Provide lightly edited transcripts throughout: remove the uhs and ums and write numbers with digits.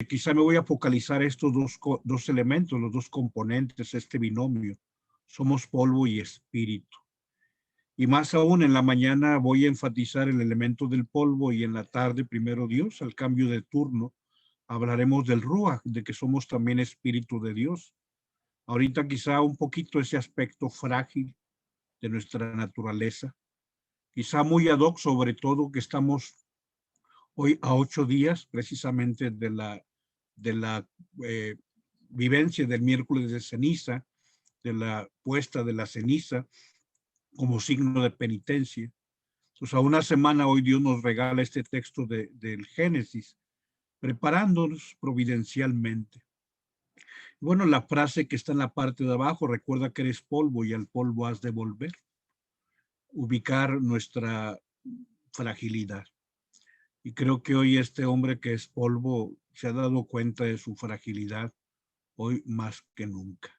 quizá me voy a focalizar estos dos elementos, los dos componentes, este binomio. Somos polvo y espíritu. Y más aún, en la mañana voy a enfatizar el elemento del polvo y en la tarde, primero Dios, al cambio de turno, hablaremos del Ruach, de que somos también espíritu de Dios. Ahorita quizá un poquito ese aspecto frágil de nuestra naturaleza, quizá muy ad hoc, sobre todo que estamos hoy a 8 días precisamente de la eh, vivencia del miércoles de ceniza, de la puesta de la ceniza como signo de penitencia. Pues a una semana hoy Dios nos regala este texto del Génesis, preparándonos providencialmente. Bueno, la frase que está en la parte de abajo, recuerda que eres polvo y al polvo has de volver. Ubicar nuestra fragilidad. Y creo que hoy este hombre que es polvo se ha dado cuenta de su fragilidad hoy más que nunca.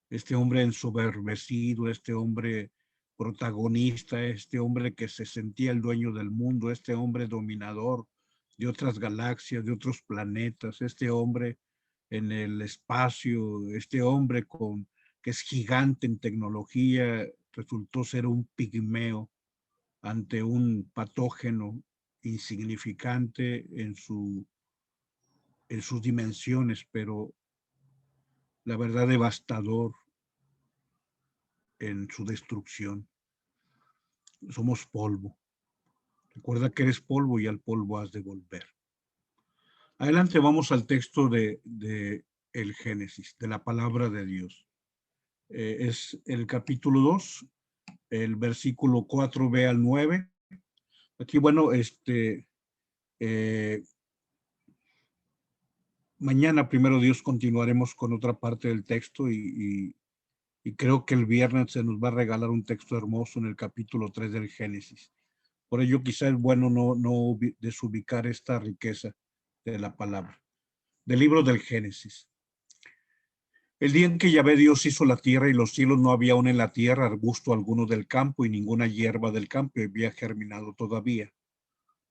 Este hombre ensoberbecido, este hombre protagonista, este hombre que se sentía el dueño del mundo, este hombre dominador de otras galaxias, de otros planetas, este hombre en el espacio, este hombre que es gigante en tecnología, resultó ser un pigmeo ante un patógeno insignificante en sus dimensiones, pero la verdad devastador en su destrucción. Somos polvo. Recuerda que eres polvo y al polvo has de volver. Adelante vamos al texto de el Génesis, de la palabra de Dios. Es el capítulo 2, el versículo 4b al 9. Aquí, bueno, eh, mañana, primero Dios, continuaremos con otra parte del texto y creo que el viernes se nos va a regalar un texto hermoso en el capítulo 3 del Génesis. Por ello, quizá es bueno no desubicar esta riqueza de la palabra. Del libro del Génesis. El día en que Yahvé Dios hizo la tierra y los cielos, no había aún en la tierra arbusto alguno del campo y ninguna hierba del campo había germinado todavía.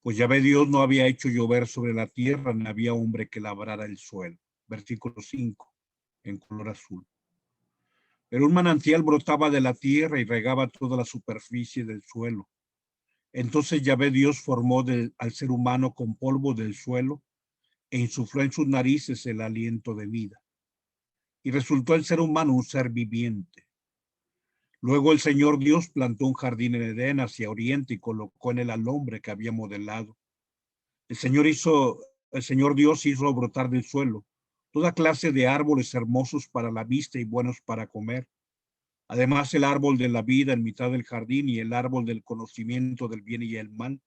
Pues Yahvé Dios no había hecho llover sobre la tierra, ni había hombre que labrara el suelo. Versículo 5, en color azul. Pero un manantial brotaba de la tierra y regaba toda la superficie del suelo. Entonces Yahvé Dios formó al ser humano con polvo del suelo e insufló en sus narices el aliento de vida. Y resultó el ser humano un ser viviente. Luego el Señor Dios plantó un jardín en Edén hacia oriente y colocó en él al hombre que había modelado. El Señor Dios hizo brotar del suelo toda clase de árboles hermosos para la vista y buenos para comer. Además, el árbol de la vida en mitad del jardín y el árbol del conocimiento del bien y el mal.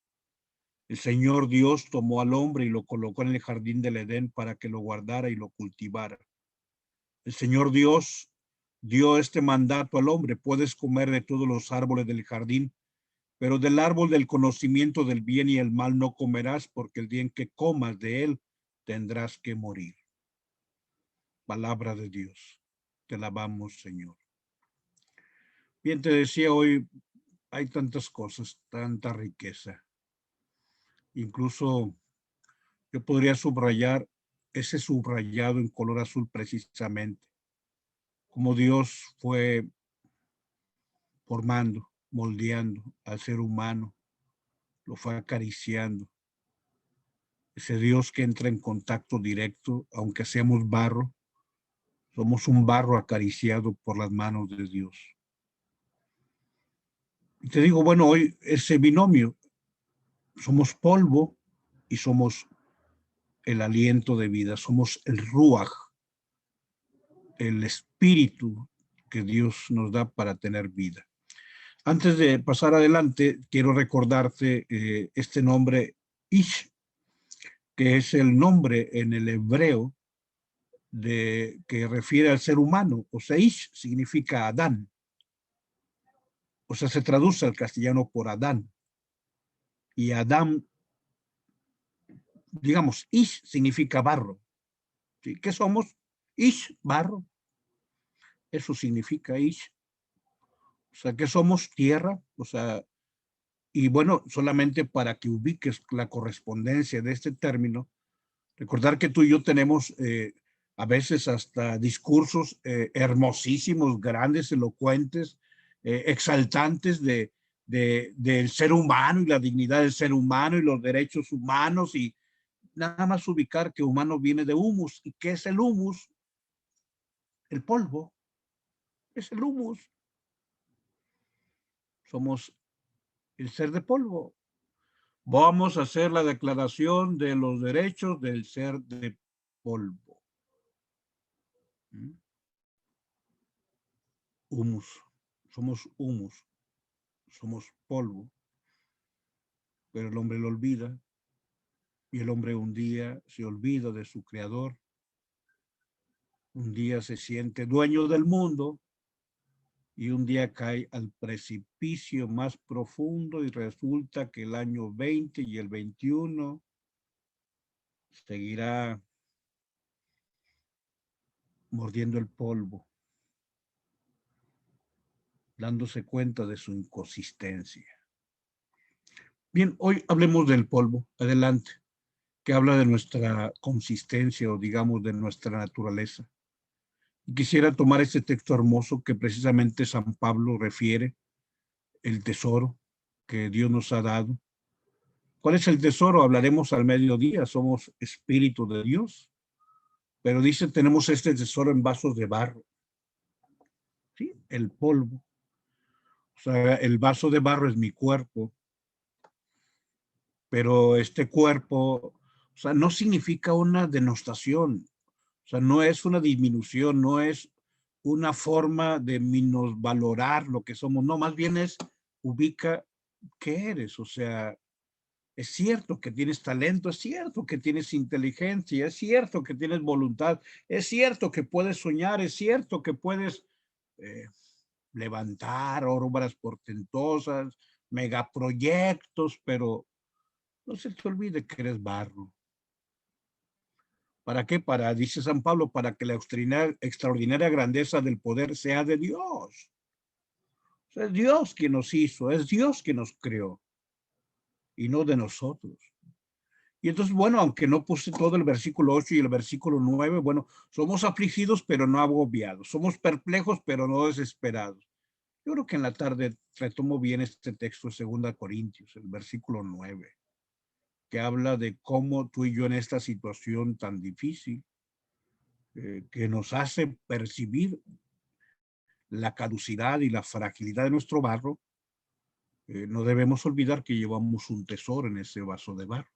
El Señor Dios tomó al hombre y lo colocó en el jardín del Edén para que lo guardara y lo cultivara. El Señor Dios dio este mandato al hombre: puedes comer de todos los árboles del jardín, pero del árbol del conocimiento del bien y el mal no comerás, porque el día en que comas de él tendrás que morir. Palabra de Dios. Te alabamos, Señor. Bien, te decía, hoy hay tantas cosas, tanta riqueza. Incluso yo podría subrayar ese subrayado en color azul precisamente, como Dios fue formando, moldeando al ser humano, lo fue acariciando. Ese Dios que entra en contacto directo, aunque seamos barro, somos un barro acariciado por las manos de Dios. Y te digo, bueno, hoy ese binomio, somos polvo y somos el aliento de vida, somos el ruaj, el espíritu que Dios nos da para tener vida. Antes de pasar adelante, quiero recordarte este nombre Ish, que es el nombre en el hebreo que refiere al ser humano. O sea, Ish significa Adán. O sea, se traduce al castellano por Adán. Y Adán, digamos, Ish significa barro. ¿Sí? ¿Qué somos? Ish, barro. Eso significa Ish. O sea, ¿qué somos? Tierra. O sea, y bueno, solamente para que ubiques la correspondencia de este término, Recordar que tú y yo tenemos a veces hasta discursos hermosísimos, grandes, elocuentes, exaltantes del ser humano y la dignidad del ser humano y los derechos humanos, y nada más ubicar que humano viene de humus. ¿Y qué es el humus? El polvo. Es el humus. Somos el ser de polvo. Vamos a hacer la declaración de los derechos del ser de polvo. Humus. Somos humus. Somos polvo. Pero el hombre lo olvida. Y el hombre un día se olvida de su creador. Un día se siente dueño del mundo. Y un día cae al precipicio más profundo y resulta que el año 20 y el 21 seguirá mordiendo el polvo, dándose cuenta de su inconsistencia. Bien, hoy hablemos del polvo, adelante, que habla de nuestra consistencia o digamos de nuestra naturaleza. Y quisiera tomar este texto hermoso que precisamente San Pablo refiere, el tesoro que Dios nos ha dado. ¿Cuál es el tesoro? Hablaremos al mediodía, somos espíritu de Dios. Pero dice, tenemos este tesoro en vasos de barro. ¿Sí? El polvo. O sea, el vaso de barro es mi cuerpo. Pero este cuerpo, o sea, no significa una denostación. O sea, no es una disminución, no es una forma de minusvalorar lo que somos. No, más bien es ubica qué eres. O sea, es cierto que tienes talento, es cierto que tienes inteligencia, es cierto que tienes voluntad, es cierto que puedes soñar, es cierto que puedes eh, levantar obras portentosas, megaproyectos, pero no se te olvide que eres barro. ¿Para qué? Para, dice San Pablo, para que la extraordinaria grandeza del poder sea de Dios. O sea, es Dios quien nos hizo, es Dios quien nos creó y no de nosotros. Y entonces, bueno, aunque no puse todo el versículo 8 y el versículo 9, bueno, somos afligidos, pero no agobiados. Somos perplejos, pero no desesperados. Yo creo que en la tarde retomo bien este texto de 2 Corintios, el versículo 9, que habla de cómo tú y yo en esta situación tan difícil, que nos hace percibir la caducidad y la fragilidad de nuestro barro, no debemos olvidar que llevamos un tesoro en ese vaso de barro.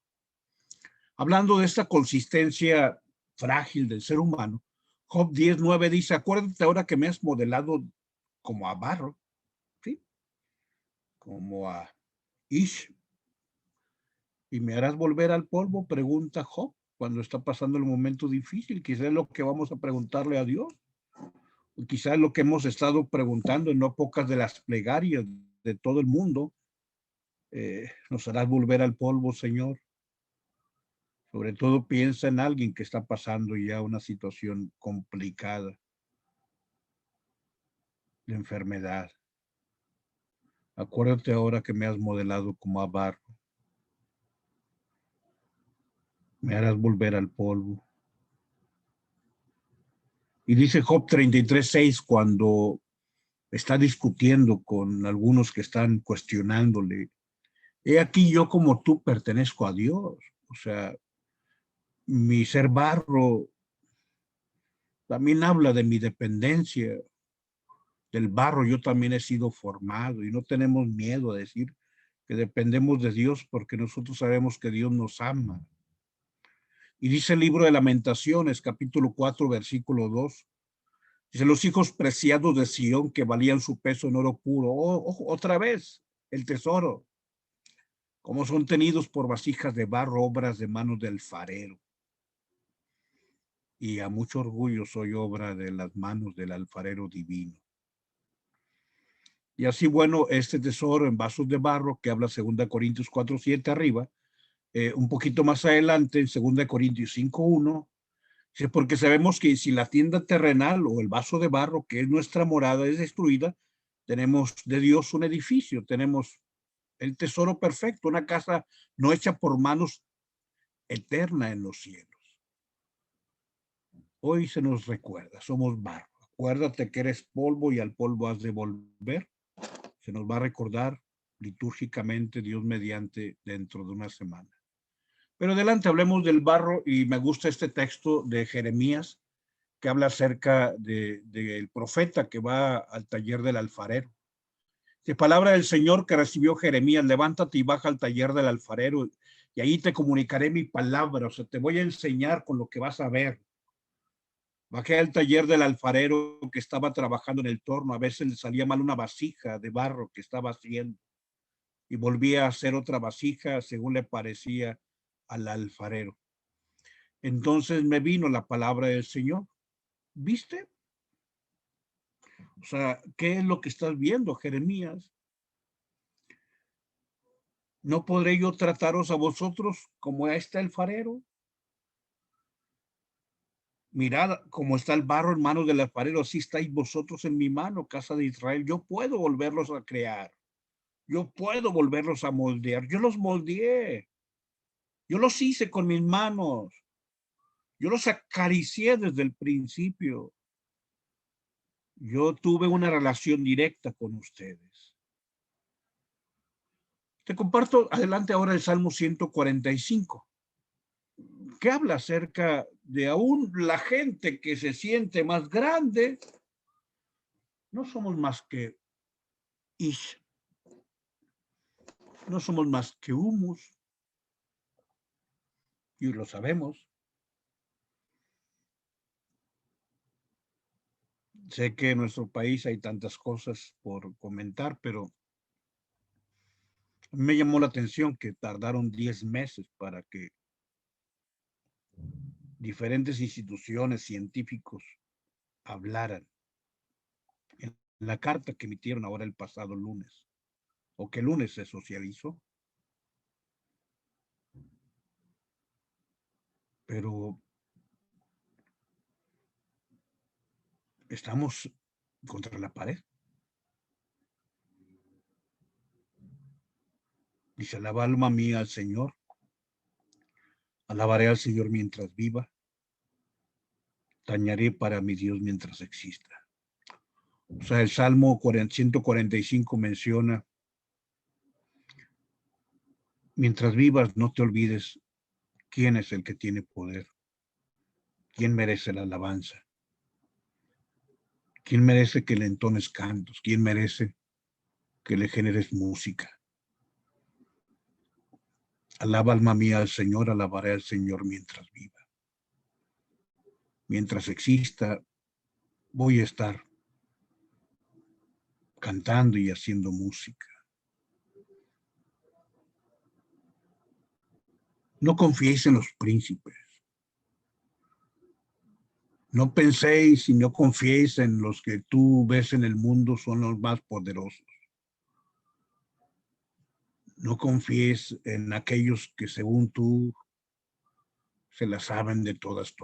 Hablando de esta consistencia frágil del ser humano, Job 10:9 dice, acuérdate ahora que me has modelado como a barro, ¿sí? Como a Ish, y me harás volver al polvo, pregunta Job, cuando está pasando el momento difícil. Quizás es lo que vamos a preguntarle a Dios, o quizás es lo que hemos estado preguntando en no pocas de las plegarias de todo el mundo. ¿Nos harás volver al polvo, Señor? Sobre todo piensa en alguien que está pasando ya una situación complicada de enfermedad. Acuérdate ahora que me has modelado como a barro. Me harás volver al polvo. Y dice Job 33:6 cuando está discutiendo con algunos que están cuestionándole. He aquí yo como tú pertenezco a Dios. O sea, mi ser barro también habla de mi dependencia del barro. Yo también he sido formado y no tenemos miedo a decir que dependemos de Dios porque nosotros sabemos que Dios nos ama. Y dice el libro de Lamentaciones, capítulo 4, versículo 2. Dice, los hijos preciados de Sión que valían su peso en oro puro. Otra vez, el tesoro. Como son tenidos por vasijas de barro, obras de manos del alfarero. Y a mucho orgullo soy obra de las manos del alfarero divino. Y así, bueno, este tesoro en vasos de barro que habla 2 Corintios 4:7 arriba, un poquito más adelante, en 2 Corintios 5:1, porque sabemos que si la tienda terrenal o el vaso de barro, que es nuestra morada, es destruida, tenemos de Dios un edificio, tenemos el tesoro perfecto, una casa no hecha por manos, eterna en los cielos. Hoy se nos recuerda, somos barro. Acuérdate que eres polvo y al polvo has de volver. Se nos va a recordar litúrgicamente, Dios mediante, dentro de una semana. Pero adelante, hablemos del barro, y me gusta este texto de Jeremías que habla acerca del profeta que va al taller del alfarero. De palabra del Señor que recibió Jeremías: levántate y baja al taller del alfarero, y ahí te comunicaré mi palabra. O sea, te voy a enseñar con lo que vas a ver. Bajé al taller del alfarero que estaba trabajando en el torno. A veces le salía mal una vasija de barro que estaba haciendo, y volvía a hacer otra vasija según le parecía al alfarero. Entonces me vino la palabra del Señor. ¿Viste? O sea, ¿qué es lo que estás viendo, Jeremías? ¿No podré yo trataros a vosotros como a este alfarero? Mirad cómo está el barro en manos del alfarero, así estáis vosotros en mi mano, casa de Israel. Yo puedo volverlos a crear. Yo puedo volverlos a moldear. Yo los moldeé. Yo los hice con mis manos. Yo los acaricié desde el principio. Yo tuve una relación directa con ustedes. Te comparto adelante ahora el Salmo 145, que habla acerca de aún la gente que se siente más grande. No somos más que ish, no somos más que humus, y lo sabemos. Sé que en nuestro país hay tantas cosas por comentar, pero me llamó la atención que tardaron 10 meses para que diferentes instituciones científicos hablaran en la carta que emitieron ahora el pasado lunes, o que el lunes se socializó. Pero estamos contra la pared. Dice: alaba alma mía al Señor, alabaré al Señor mientras viva, tañaré para mi Dios mientras exista. O sea, el Salmo 145 menciona: mientras vivas, no te olvides quién es el que tiene poder, quién merece la alabanza, quién merece que le entones cantos, quién merece que le generes música. Alaba alma mía al Señor, alabaré al Señor mientras viva. Mientras exista, voy a estar cantando y haciendo música. No confiéis en los príncipes. No penséis y no confiéis en los que tú ves en el mundo son los más poderosos. No confíes en aquellos que según tú se la saben de todas.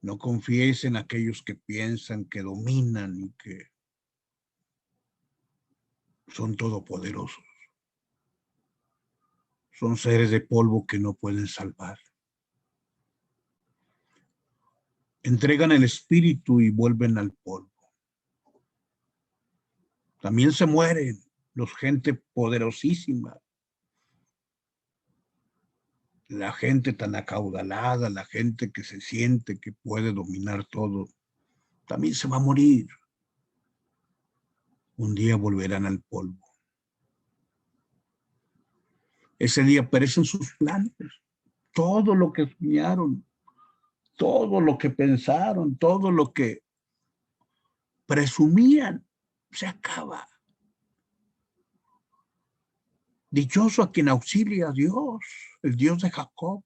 No confíes en aquellos que piensan que dominan y que son todopoderosos. Son seres de polvo que no pueden salvar. Entregan el espíritu y vuelven al polvo. También se mueren los gente poderosísima, la gente tan acaudalada, la gente que se siente que puede dominar todo. También se va a morir. Un día volverán al polvo. Ese día perecen sus planes, todo lo que soñaron, todo lo que pensaron, todo lo que presumían, se acaba. Dichoso a quien auxilia a Dios, el Dios de Jacob.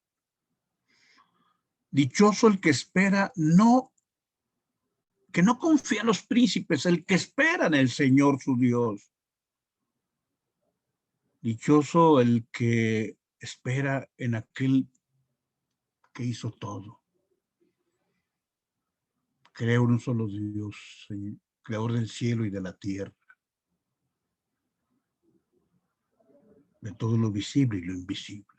Dichoso el que espera, que no confía en los príncipes, el que espera en el Señor su Dios. Dichoso el que espera en aquel que hizo todo. Creo en un solo Dios, Señor, creador del cielo y de la tierra, de todo lo visible y lo invisible.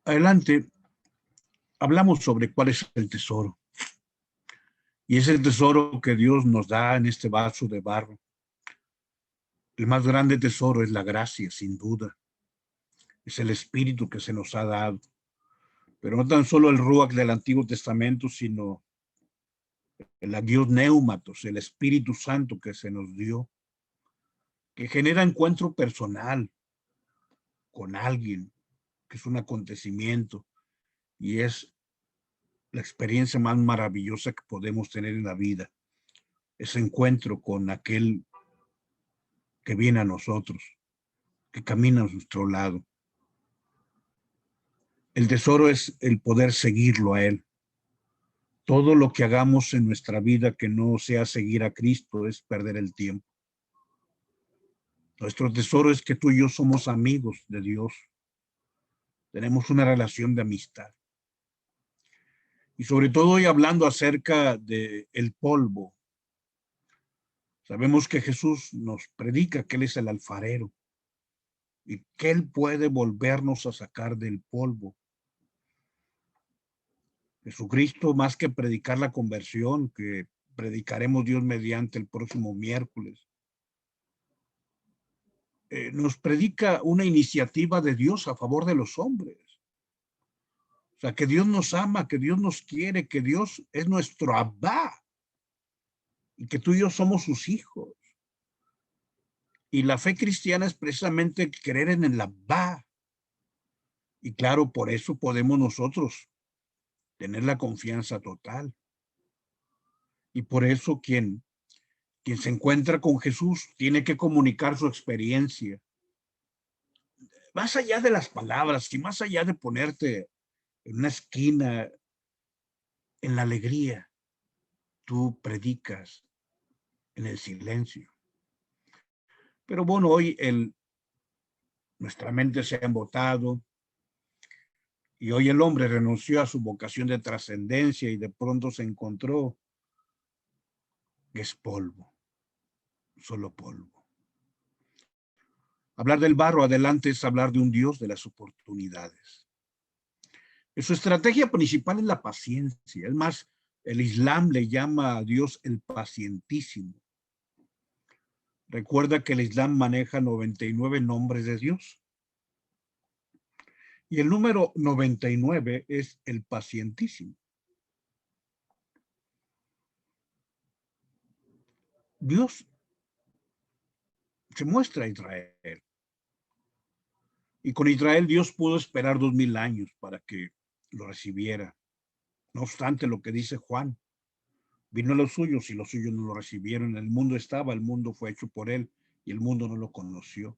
Adelante, hablamos sobre cuál es el tesoro. Y es el tesoro que Dios nos da en este vaso de barro. El más grande tesoro es la gracia, sin duda. Es el Espíritu que se nos ha dado. Pero no tan solo el Ruach del Antiguo Testamento, sino el Agios Neumatos, el Espíritu Santo que se nos dio, que genera encuentro personal con alguien, que es un acontecimiento y es la experiencia más maravillosa que podemos tener en la vida. Ese encuentro con aquel que viene a nosotros, que camina a nuestro lado. El tesoro es el poder seguirlo a Él. Todo lo que hagamos en nuestra vida que no sea seguir a Cristo es perder el tiempo. Nuestro tesoro es que tú y yo somos amigos de Dios. Tenemos una relación de amistad. Y sobre todo hoy hablando acerca de el polvo. Sabemos que Jesús nos predica que Él es el alfarero y que Él puede volvernos a sacar del polvo. Jesucristo, más que predicar la conversión, que predicaremos Dios mediante el próximo miércoles, nos predica una iniciativa de Dios a favor de los hombres. O sea, que Dios nos ama, que Dios nos quiere, que Dios es nuestro Abba y que tú y yo somos sus hijos. Y la fe cristiana es precisamente creer en el Abba. Y claro, por eso podemos nosotros tener la confianza total. Y por eso quien se encuentra con Jesús tiene que comunicar su experiencia. Más allá de las palabras y más allá de ponerte en una esquina en la alegría, tú predicas en el silencio. Pero bueno, hoy nuestra mente se ha embotado y hoy el hombre renunció a su vocación de trascendencia y de pronto se encontró que es polvo, solo polvo. Hablar del barro adelante es hablar de un Dios de las oportunidades. Su estrategia principal es la paciencia. Es más, el Islam le llama a Dios el pacientísimo. Recuerda que el Islam maneja 99 nombres de Dios. Y el número 99 es el pacientísimo. Dios se muestra a Israel. Y con Israel Dios pudo esperar 2000 años para que lo recibiera. No obstante lo que dice Juan, vino a los suyos y los suyos no lo recibieron. El mundo estaba, el mundo fue hecho por él y el mundo no lo conoció.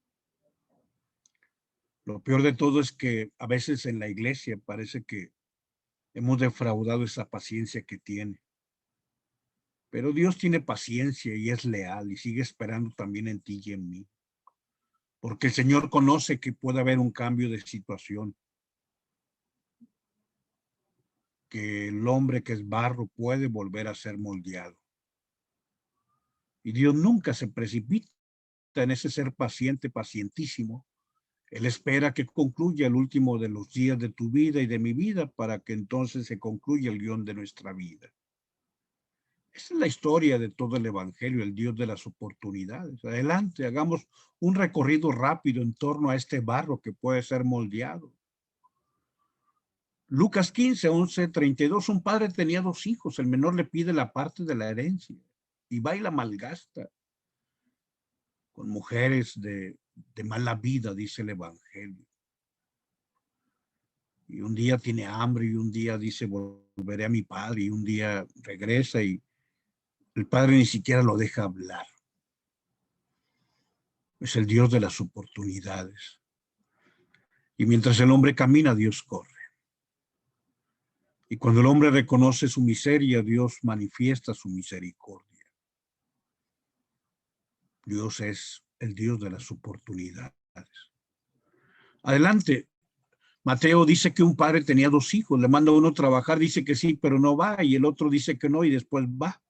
Lo peor de todo es que a veces en la iglesia parece que hemos defraudado esa paciencia que tiene. Pero Dios tiene paciencia y es leal y sigue esperando también en ti y en mí. Porque el Señor conoce que puede haber un cambio de situación. Que el hombre que es barro puede volver a ser moldeado. Y Dios nunca se precipita en ese ser paciente, pacientísimo. Él espera que concluya el último de los días de tu vida y de mi vida para que entonces se concluya el guión de nuestra vida. Esa es la historia de todo el evangelio, el Dios de las oportunidades. Adelante, hagamos un recorrido rápido en torno a este barro que puede ser moldeado. Lucas 15, 11, 32, un padre tenía 2 hijos, el menor le pide la parte de la herencia y va y la malgasta con mujeres de mala vida, dice el evangelio. Y un día tiene hambre y un día dice volveré a mi padre y un día regresa y el padre ni siquiera lo deja hablar. Es el Dios de las oportunidades. Y mientras el hombre camina, Dios corre. Y cuando el hombre reconoce su miseria, Dios manifiesta su misericordia. Dios es el Dios de las oportunidades. Adelante. Mateo dice que un padre tenía 2 hijos, le manda a uno a trabajar, dice que sí, pero no va, y el otro dice que no, y después va.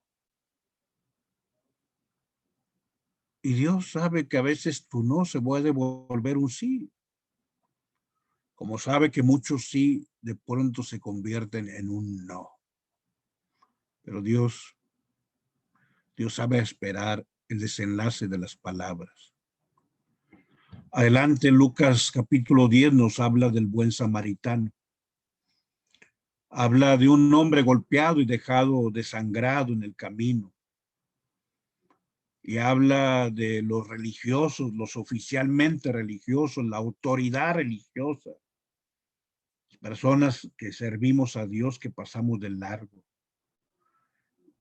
Y Dios sabe que a veces tu no se puede volver un sí. como sabe que muchos sí, de pronto se convierten en un no. Pero Dios sabe esperar el desenlace de las palabras. Adelante, Lucas capítulo 10 nos habla del buen samaritano. Habla de un hombre golpeado y dejado desangrado en el camino. Y habla de los religiosos, los oficialmente religiosos, la autoridad religiosa, personas que servimos a Dios, que pasamos de largo.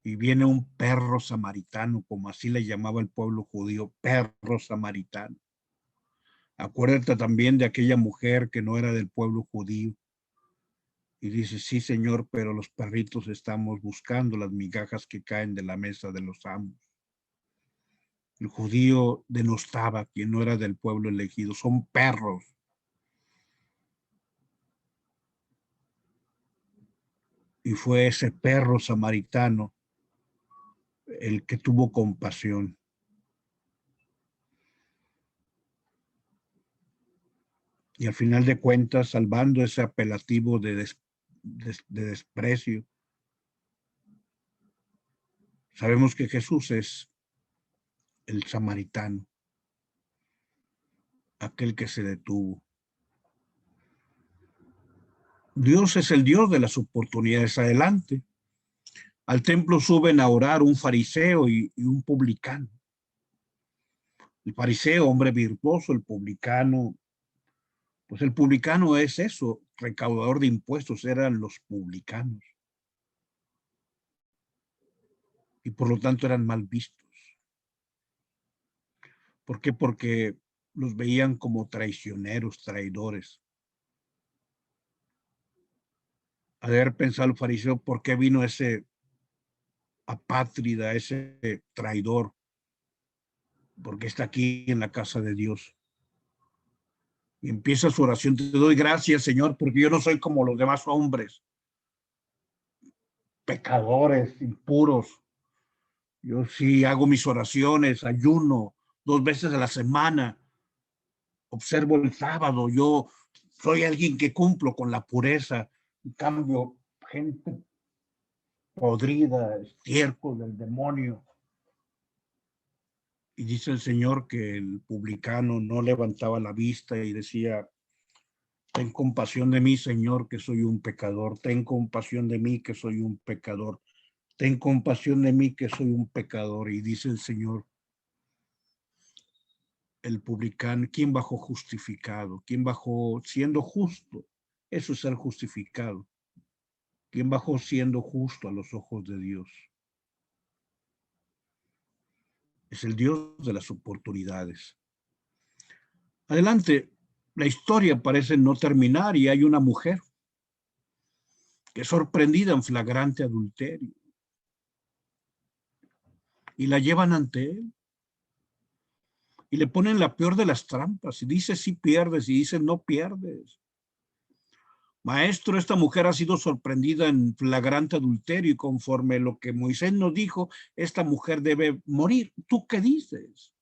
Y viene un perro samaritano, como así le llamaba el pueblo judío, perro samaritano. Acuérdate también de aquella mujer que no era del pueblo judío. Y dice, sí, Señor, pero los perritos estamos buscando las migajas que caen de la mesa de los amos. El judío denostaba a quien no era del pueblo elegido. Son perros. Y fue ese perro samaritano el que tuvo compasión. Y al final de cuentas, salvando ese apelativo de desprecio, sabemos que Jesús es el samaritano, aquel que se detuvo. Dios es el Dios de las oportunidades. Adelante. Al templo suben a orar un fariseo y un publicano. El fariseo, hombre virtuoso, el publicano, pues el publicano es eso, recaudador de impuestos, eran los publicanos. Y por lo tanto eran mal vistos. ¿Por qué? Porque los veían como traicioneros, traidores. Al haber pensado el fariseo, ¿por qué vino ese apátrida, ese traidor? Porque está aquí en la casa de Dios. Y empieza su oración, te doy gracias, Señor, porque yo no soy como los demás hombres, pecadores, impuros. Yo sí hago mis oraciones, ayuno 2 veces a la semana, observo el sábado, yo soy alguien que cumplo con la pureza. En cambio, gente podrida, estiércol del demonio. Y dice el Señor que el publicano no levantaba la vista y decía, ten compasión de mí, Señor, que soy un pecador. Ten compasión de mí, que soy un pecador. Ten compasión de mí, que soy un pecador. Y dice el Señor, el publicano, ¿quién bajó justificado? ¿Quién bajó siendo justo? Eso es ser justificado. ¿Quién bajó siendo justo a los ojos de Dios? Es el Dios de las oportunidades. Adelante, la historia parece no terminar y hay una mujer que es sorprendida en flagrante adulterio y la llevan ante él y le ponen la peor de las trampas y dice sí pierdes y dice no pierdes. Maestro, esta mujer ha sido sorprendida en flagrante adulterio y conforme lo que Moisés nos dijo, esta mujer debe morir. ¿Tú qué dices?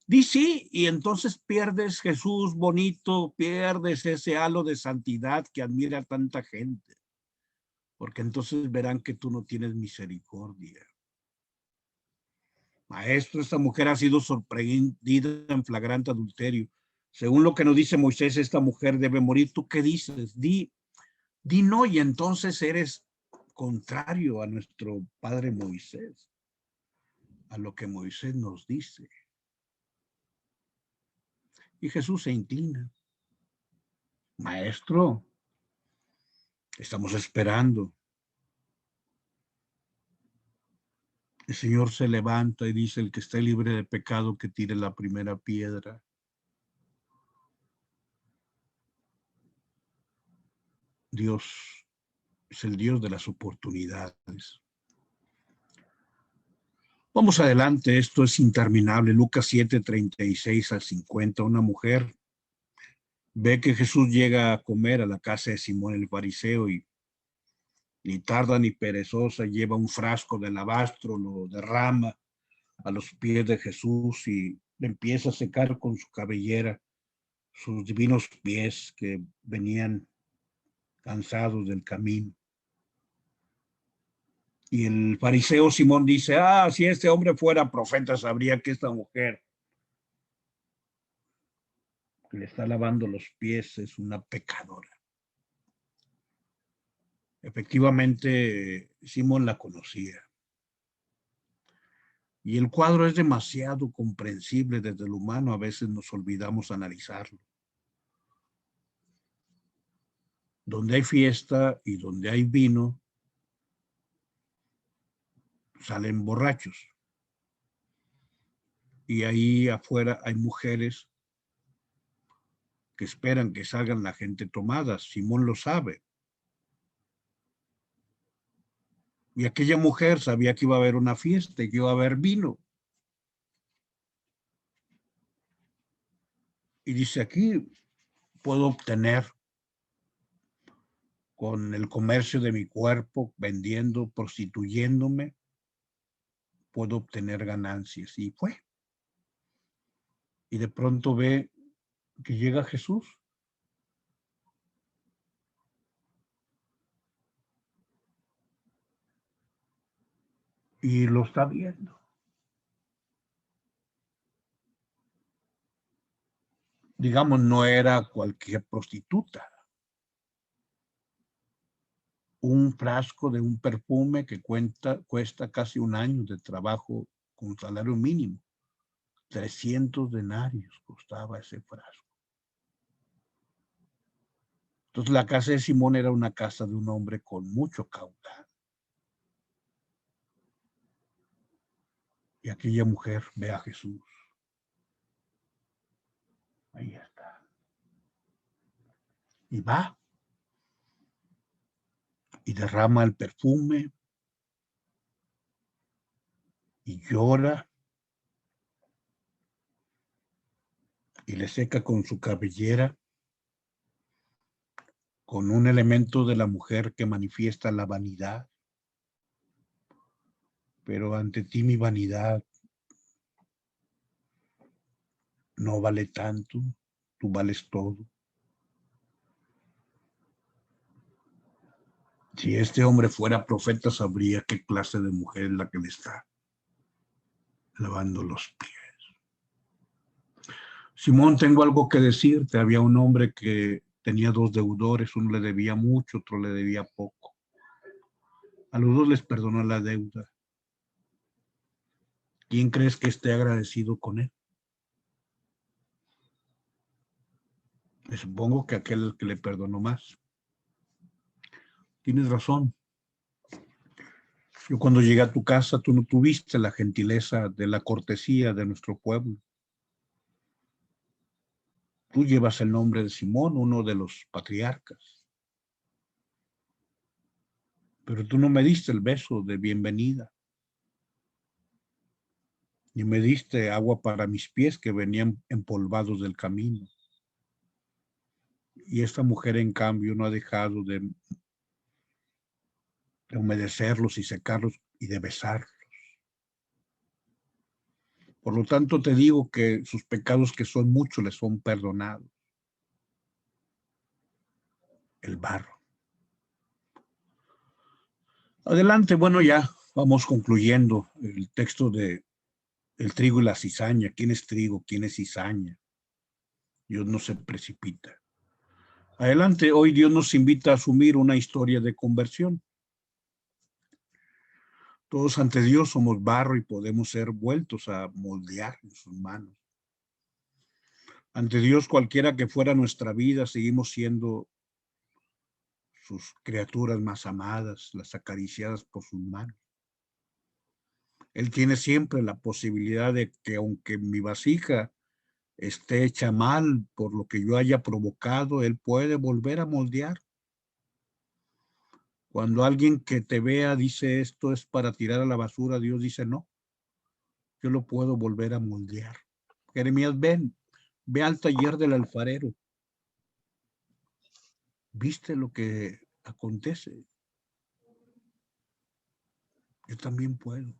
Di sí, y entonces pierdes, Jesús bonito, pierdes ese halo de santidad que admira a tanta gente, porque entonces verán que tú no tienes misericordia. Maestro, esta mujer ha sido sorprendida en flagrante adulterio. Según lo que nos dice Moisés, esta mujer debe morir. ¿Tú qué dices? Di no, y entonces eres contrario a nuestro padre Moisés, a lo que Moisés nos dice. Y Jesús se inclina. Maestro, estamos esperando. El Señor se levanta y dice, el que esté libre de pecado, que tire la primera piedra. Dios es el Dios de las oportunidades. Vamos adelante, esto es interminable. Lucas 7, 36 al 50. Una mujer ve que Jesús llega a comer a la casa de Simón el fariseo y ni tarda ni perezosa lleva un frasco de alabastro, lo derrama a los pies de Jesús y le empieza a secar con su cabellera sus divinos pies que venían cansados del camino. Y el fariseo Simón dice, si este hombre fuera profeta, sabría que esta mujer que le está lavando los pies es una pecadora. Efectivamente, Simón la conocía. Y el cuadro es demasiado comprensible desde lo humano, a veces nos olvidamos analizarlo. Donde hay fiesta y donde hay vino, salen borrachos. Y ahí afuera hay mujeres que esperan que salgan la gente tomada. Simón lo sabe. Y aquella mujer sabía que iba a haber una fiesta y que iba a haber vino. Y dice, aquí puedo obtener con el comercio de mi cuerpo, vendiendo, prostituyéndome, puedo obtener ganancias. Y fue. Y de pronto ve que llega Jesús. Y lo está viendo. Digamos, no era cualquier prostituta. Un frasco de un perfume que cuesta casi un año de trabajo con salario mínimo. 300 denarios costaba ese frasco. Entonces la casa de Simón era una casa de un hombre con mucho caudal. Y aquella mujer ve a Jesús. Ahí está. Y va y derrama el perfume y llora y le seca con su cabellera, con un elemento de la mujer que manifiesta la vanidad. Pero ante ti mi vanidad no vale tanto, tú vales todo. Si este hombre fuera profeta, sabría qué clase de mujer es la que le está lavando los pies. Simón, tengo algo que decirte. Había un hombre que tenía dos deudores, uno le debía mucho, otro le debía poco. A los dos les perdonó la deuda. ¿Quién crees que esté agradecido con él? Me supongo que aquel que le perdonó más. Tienes razón. Yo cuando llegué a tu casa, tú no tuviste la gentileza de la cortesía de nuestro pueblo. Tú llevas el nombre de Simón, uno de los patriarcas. Pero tú no me diste el beso de bienvenida. Ni me diste agua para mis pies que venían empolvados del camino. Y esta mujer, en cambio, no ha dejado de humedecerlos y secarlos y de besarlos. Por lo tanto, te digo que sus pecados, que son muchos, les son perdonados. El barro. Adelante, bueno, ya vamos concluyendo el texto de el trigo y la cizaña. ¿Quién es trigo? ¿Quién es cizaña? Dios no se precipita. Adelante, hoy Dios nos invita a asumir una historia de conversión. Todos ante Dios somos barro y podemos ser vueltos a moldear en sus manos. Ante Dios, cualquiera que fuera nuestra vida, seguimos siendo sus criaturas más amadas, las acariciadas por sus manos. Él tiene siempre la posibilidad de que, aunque mi vasija esté hecha mal por lo que yo haya provocado, Él puede volver a moldear. Cuando alguien que te vea dice esto es para tirar a la basura, Dios dice no, yo lo puedo volver a moldear. Jeremías, ven, ve al taller del alfarero. ¿Viste lo que acontece? Yo también puedo.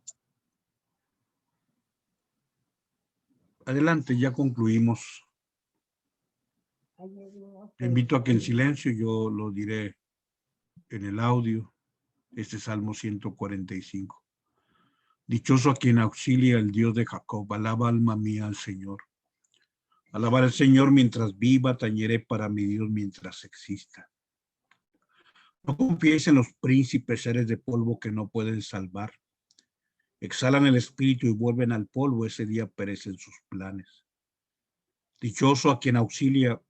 Adelante, ya concluimos Te invito a que en silencio, yo lo diré en el audio, este Salmo 145. Dichoso a quien auxilia el Dios de Jacob, alaba alma mía al Señor. Alabar al Señor mientras viva, tañeré para mi Dios mientras exista. No confíes en los príncipes, seres de polvo que no pueden salvar. Exhalan el espíritu y vuelven al polvo, ese día perecen sus planes. Dichoso a quien auxilia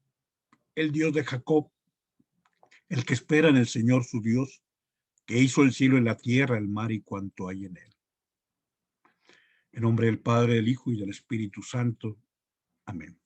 el Dios de Jacob, el que espera en el Señor su Dios, que hizo el cielo y la tierra, el mar y cuanto hay en él. En nombre del Padre, del Hijo y del Espíritu Santo. Amén.